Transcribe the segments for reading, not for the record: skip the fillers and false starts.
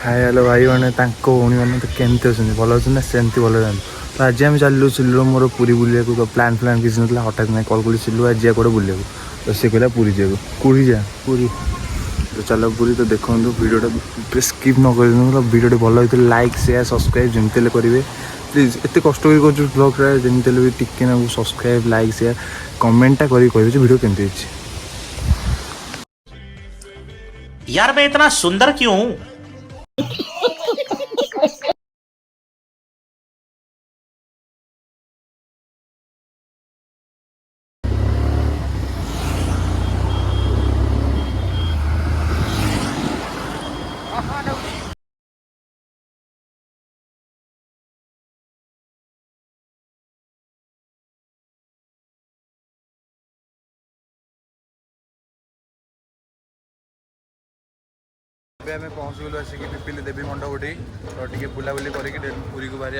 Hi hello भाई मैंने भौणी मैंने तो केमती अच्छे भल अच्छे ना सेमती भल जाए तो आज आम चलू सिलू मोर पूरी बुलिया तो प्लान फ्लान किसी ना हठात ना कल कली सिलू आज कौटे बुलिया तो सी कहला पूरी जाए कौड़ी जा पूरी तो चलो पूरी तो देखो भिडियो स्किप न कर भिडियो भल होता है लाइक शेयर सब्सक्राइब जमी करेंगे प्लीज एत कष्ट कर ब्लॉग जमी भी टिके ना सब्सक्राइब लाइक शेयर कमेंटा करेंगे भिडियो केमती अच्छी यार मैं इतना सुंदर क्यों हूं? आम पहुँच गलु आसिक पिपिली देवी मंडप उठे तो टे बुलाबुली करके पूरी को बाहर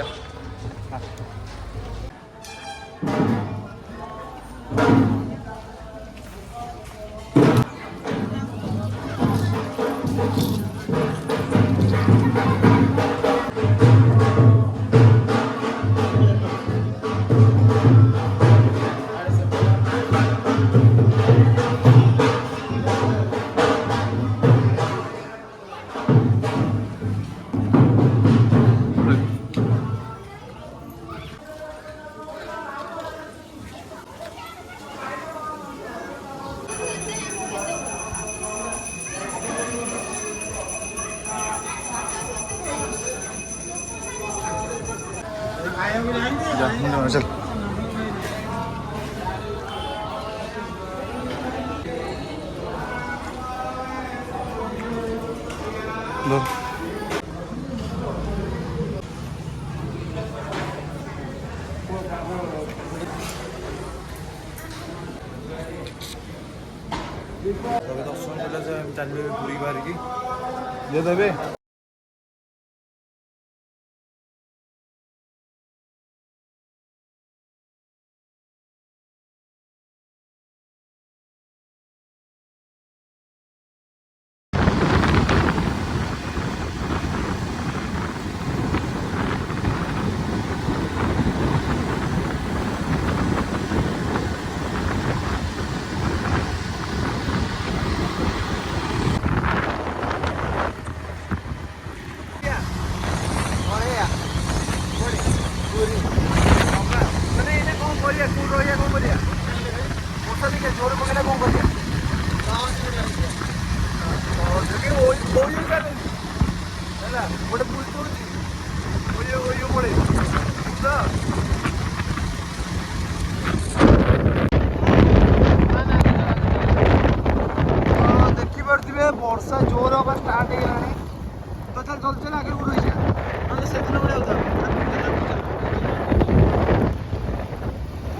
चल दर्शन चलिए पूरी बाहर की ये देवे देखिए वर्षा जोर हवा स्टार्ट हो तो चल चल आगे उड़ से दिन बड़े होता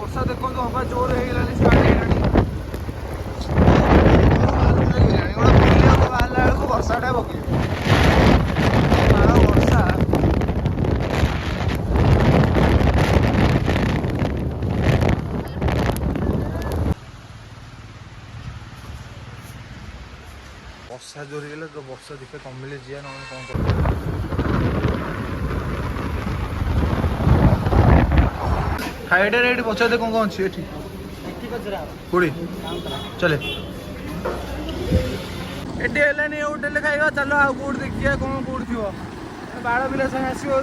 वर्षा देखो तो हवा जोर हो स्टार्ट हो वर्षाटा पकड़ वर्षा वर्षा जोर हो तो वर्षा देखिए कमिले जी ना कौन कर हाइडे रेट पचारे कौन कौन अच्छी कोड़ी चले एटी होटेल खाଇବା चलो आउ कौट देखिए कौन कौट थी बाड़ पिला संगे आसो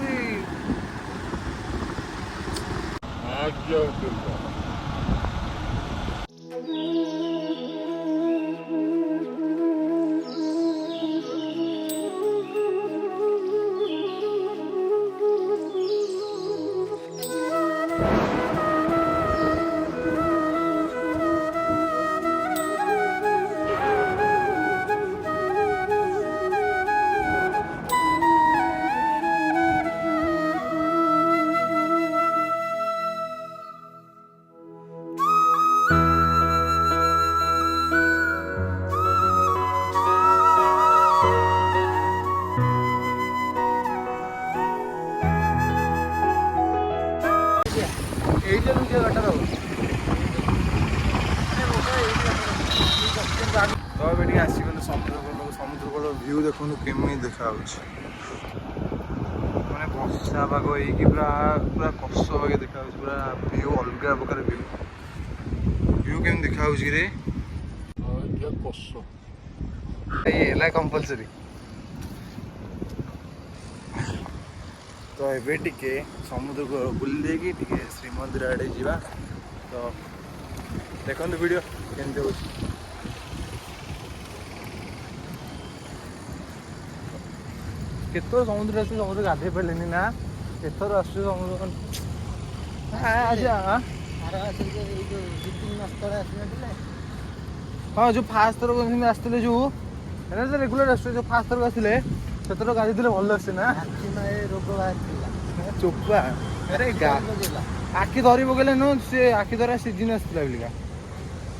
तो ये आसीगल समुद्र कूल व्यू देखो केमी देखा। ବର୍ଷା ପାଗ ହେଇକି ପୁରା ପୁରା କଷ ବାଗେ ଦେଖାଯାଉଛି ପୁରା ଭିଉ ଅଲଗା ପ୍ରକାର ଭିଉ କେମିତି ଦେଖାଯାଉଛି ରେ କଷ ଇଏ ହେଲା କମ୍ପଲସରି। ତ ଏବେ ଟିକେ ସମୁଦ୍ରକୁ ବୁଲି ଦେଇକି ଟିକେ ଶ୍ରୀମନ୍ଦିର ଆଡ଼େ ଯିବା। ତ ଦେଖନ୍ତୁ ଭିଡ଼ିଓ କେମିତି ହେଉଛି। କେତେବେଳେ ସମୁଦ୍ର ଆସୁଛି ସମୁଦ୍ର ଗାଧେଇ ପାରିଲେନି ନା ଏଥର ଆସୁଛି ସମୁଦ୍ର ହଁ ଯୋଉ ଫାଷ୍ଟ ଥର ଆସିଥିଲେ ଯୋଉ ଏଇଟା ତ ରେଗୁଲାର ଆସୁଛି ଯୋଉ ଫାଷ୍ଟ ଥରକୁ ଆସିଥିଲେ ସେଥର ଗାଧେଇଥିଲେ ଭଲ ଆସୁଛି ନା ରୋଗ ବାହାରିଥିଲା ଚୋପା ଆରେ ଆଖି ଧରି ପକେଇଲେ ନୁହଁ ସେ ଆଖି ଧରା ସିଜିନ୍ ଆସିଥିଲା ବୋଲିକା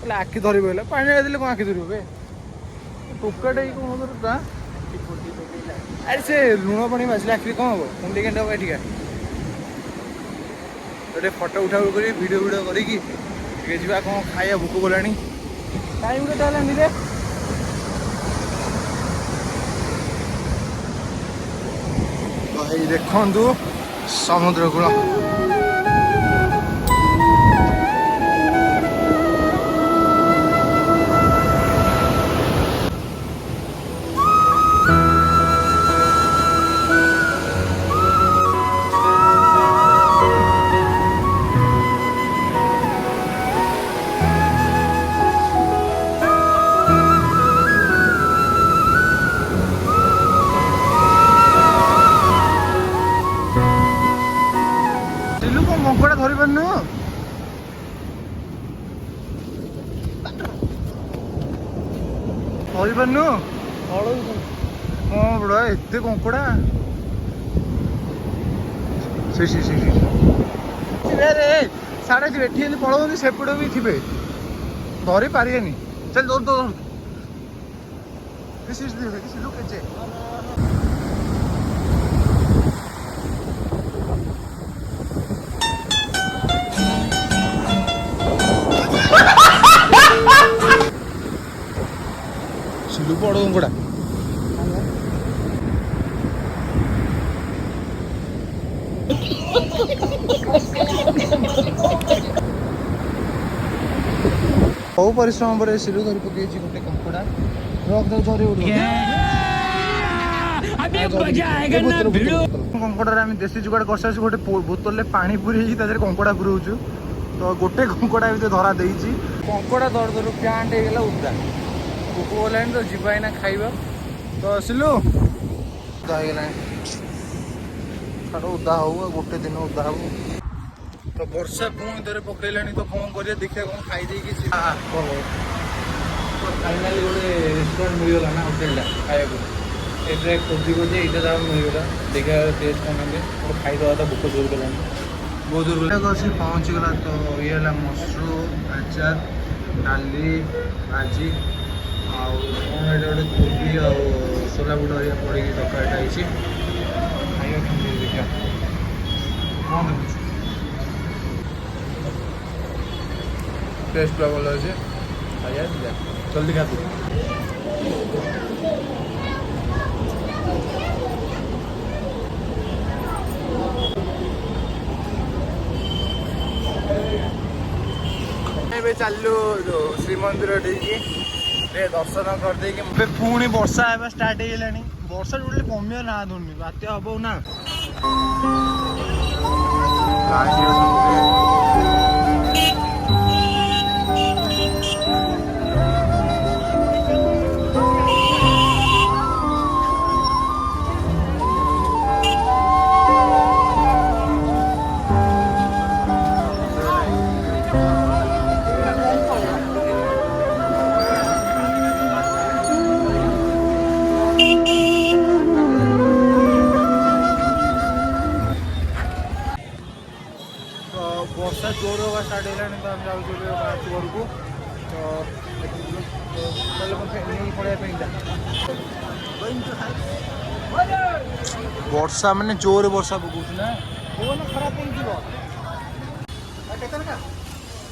ହେଲେ ଆଖି ଧରି ପକେଇଲା ପାଣି ଗାଧେଇଲେ କଣ ଆଖି ଧରିବ ବେ ଟୋକାଟା କଣ ଧରୁତା ଆରେ ସେ ଲୁଣ ପାଣି ବାଜିଲେ ଆଖିରେ କଣ ହବ କୁଣ୍ଡେଇ କେଣ୍ଡେ ହବ ଏଠିକା ଗୋଟେ ଫଟୋ ଉଠା କରି ଭିଡ଼ିଓ କରିକି ଟିକେ ଯିବା କଣ ଖାଇବା ଭୋକ କଲାଣି ଟାଇମ୍ କେତେ ହେଲାଣି ରେ ଭାଇ ଦେଖନ୍ତୁ ସମୁଦ୍ର କୂଳ କଙ୍କଡ଼ା ଧରି ପାରୁନୁ ହଁ ବଡ଼ ଏତେ କଙ୍କଡ଼ା ସାଡ଼େ ଯିବେ ଏଠି ଯେମିତି ପଳଉଛନ୍ତି ସେପଟେ ବି ଥିବେ ଧରି ପାରିବେନି ଚାଲ ଦୌଡ଼ କେଚେ ସିଲୁ ବଡ଼ କଙ୍କଡ଼ା ବହୁ ପରିଶ୍ରମ ପରେ ସିଲୁ ଧରି ପକେଇଛି ଗୋଟେ କଙ୍କଡ଼ା କଙ୍କଡ଼ାରେ ଆମେ ଦେଶୀ ଯୁଗାଡ଼ କରିସାରିଛୁ ଗୋଟେ ବୋତଲରେ ପାଣି ପୁରେଇକି ତା ଦେହରେ କଙ୍କଡ଼ା ପୁରଉଛୁ ତ ଗୋଟେ କଙ୍କଡ଼ା ଭିତରେ ଧରା ଦେଇଛି କଙ୍କଡ଼ା ଦରଦରୁ ପ୍ୟାଣ୍ଟ ହେଇଗଲା ଉଦା ଭୋକ ଗଲାଣି ତ ଯିବା ଏଇନା ଖାଇବା ତ ସିଲୁ ଉଦା ହେଇଗଲାଣି ଛାଡ଼ ଉଦା ହଉ ଆଉ ଗୋଟେ ଦିନ ଉଦା ହବ ତ ବର୍ଷା ପୁଣି ଥରେ ପକେଇଲାଣି ତ କଣ କରିବା ଦେଖିବା କଣ ଖାଇଦେଇକି ଫାଇନାଲି ଗୋଟେ ରେଷ୍ଟୁରାଣ୍ଟ ମିଳିଗଲା ନା ହୋଟେଲଟା ଖାଇବାକୁ ଏଇଟା ଖୋଜି ଏଇଟା ଯାହା ମିଳିଗଲା ଦେଖିବା ଟେଷ୍ଟ କଣ ନେବେ ଗୋଟେ ଖାଇଦେବା ତ ଭୋକ ଜୋର କଲାଣି ବହୁତ ଜୋର ଆସି ପହଞ୍ଚିଗଲା ତ ଇଏ ହେଲା ମସରୁମ୍ ଆଚାର ଡାଲି ଭାଜି ଆଉ କ'ଣ ଏଇଟା ଗୋଟେ କୋବି ଆଉ ସୋଲା ବୁଟ ହେରିକା ପଡ଼ିକି ତରକାରୀଟା ହେଇଛି ଖାଇବା କେମିତି ଦେଖିବା କ'ଣ ଦେଖୁଛୁ ଟେଷ୍ଟ ପୁରା ଭଲ ଅଛି ଖାଇବା ଯିବା ଜଲ୍ଦି ଖାଇବୁ ଏବେ ଚାଲିଲୁ ଶ୍ରୀମନ୍ଦିର ଦେଇକି ଦର୍ଶନ କରିଦେଇକି ଏବେ ପୁଣି ବର୍ଷା ହେବା ଷ୍ଟାର୍ଟ ହେଇଗଲାଣି ବର୍ଷା ଟୋଟାଲି କମିବ ନା ଧରୁନି ବାତ୍ୟା ହବ ନା ବର୍ଷା ଜୋର ହେବା ଷ୍ଟାର୍ଟ ହେଇଗଲାଣି ତ ଆମେ ଯାଉଛୁ ଏବେ ବାହାରୁଛୁ ଘରକୁ ତ ନେଇକି ପଳେଇବା ପାଇଁଟା ବର୍ଷା ମାନେ ଜୋରରେ ବର୍ଷା ପକଉଛି ନା ଖରାପ ହେଇଯିବ କେତେ ଟଙ୍କା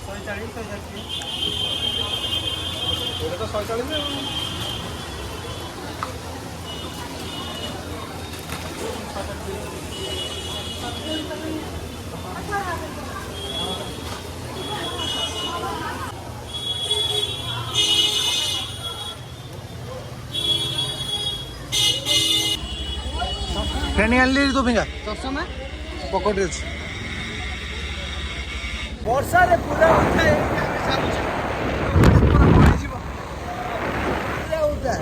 140 ତ 140 ଫେଣି ଆଣିଲି ତୋ ପିଙ୍ଗା ଚଷମା ପକେଟରେ ଅଛି। ବର୍ଷାରେ ପୁରା ଉଠା ହେଇକି ଆମେ ଚାଲୁଛୁ ପୁରା ପଡ଼ିଯିବ ପୁରା ଉଠା।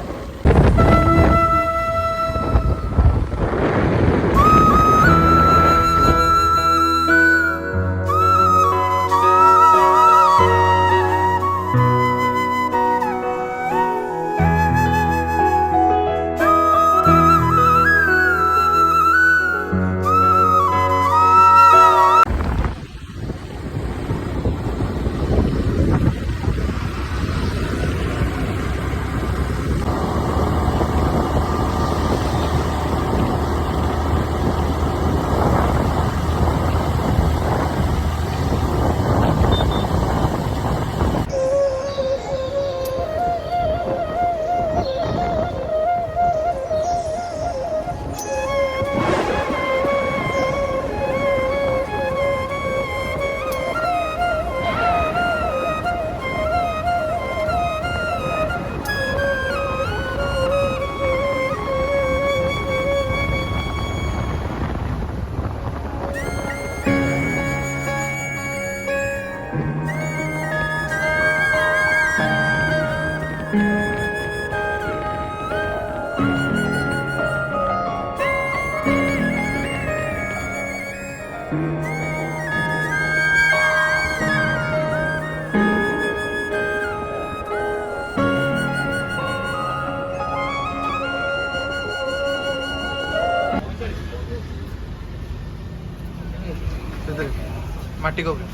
ମାଟି କପରେ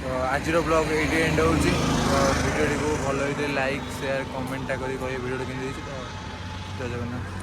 ତ ଆଜିର ବ୍ଲଗ୍ ଏଇଠି ଏଣ୍ଡ ହେଉଛି। ତ ଭିଡ଼ିଓଟିକୁ ଭଲ ହେଇଥିଲେ ଲାଇକ୍ ସେୟାର କମେଣ୍ଟଟା କରି କହିବେ ଭିଡ଼ିଓଟି କେମିତି ହେଇଛି। ତ ଜୟ ଜଗନ୍ନାଥ।